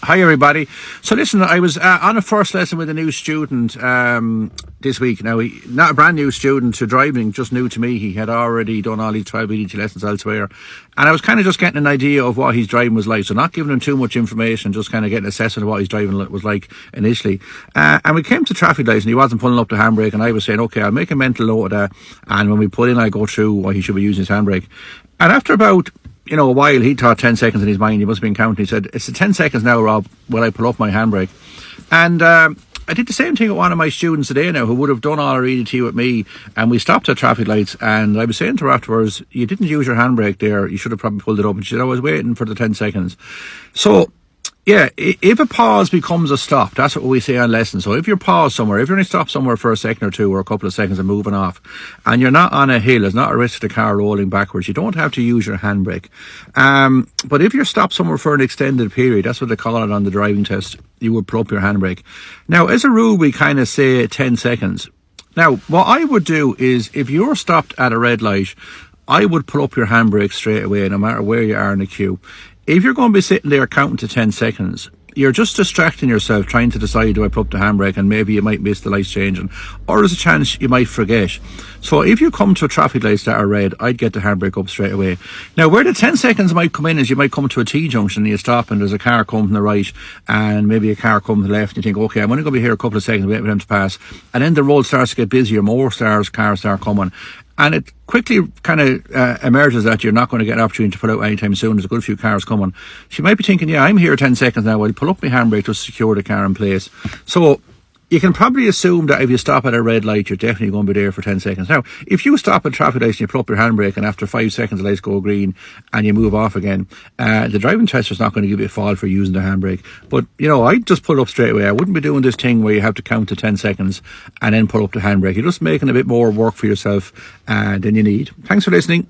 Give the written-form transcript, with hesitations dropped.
Hi everybody. So listen, I was on a first lesson with a new student this week. Now, not a brand new student to driving, just new to me. He had already done all his 12 EDT lessons elsewhere. And I was kind of just getting an idea of what his driving was like. So not giving him too much information, just kind of getting an assessment of what his driving was like initially. And we came to traffic lights and he wasn't pulling up the handbrake. And I was saying, okay, I'll make a mental note of that. And when we pull in, I go through why he should be using his handbrake. And after about a while, he thought 10 seconds in his mind. He must have been counting. He said, it's the 10 seconds now, Rob, when I pull up my handbrake. And I did the same thing with one of my students today now, who would have done all our EDT with me. And we stopped at traffic lights. And I was saying to her afterwards, you didn't use your handbrake there. You should have probably pulled it up. And she said, I was waiting for the 10 seconds. So, yeah, if a pause becomes a stop, that's what we say on lessons. So if you're paused somewhere, if you're only stopped somewhere for a second or two or a couple of seconds and moving off, and you're not on a hill, there's not a risk of the car rolling backwards, you don't have to use your handbrake. But if you're stopped somewhere for an extended period, that's what they call it on the driving test, you would pull up your handbrake. Now, as a rule, we kind of say 10 seconds. Now, what I would do is, if you're stopped at a red light, I would pull up your handbrake straight away, no matter where you are in the queue. If you're going to be sitting there counting to 10 seconds, you're just distracting yourself trying to decide, do I pull up the handbrake, and maybe you might miss the lights changing, or there's a chance you might forget. So if you come to a traffic lights that are red, I'd get the handbrake up straight away. Now, where the 10 seconds might come in is you might come to a T-junction and you stop and there's a car coming from the right and maybe a car coming to the left and you think, okay, I'm only going to be here a couple of seconds waiting for them to pass. And then the road starts to get busier, more cars start coming. And it quickly kind of emerges that you're not going to get an opportunity to pull out anytime soon. There's a good few cars coming. She might be thinking, yeah, I'm here 10 seconds now. I'll pull up my handbrake to secure the car in place. So you can probably assume that if you stop at a red light, you're definitely going to be there for 10 seconds. Now, if you stop at traffic lights and you pull up your handbrake and after 5 seconds the lights go green and you move off again, the driving tester's not going to give you a fault for using the handbrake. But, I'd just pull it up straight away. I wouldn't be doing this thing where you have to count to 10 seconds and then pull up the handbrake. You're just making a bit more work for yourself than you need. Thanks for listening.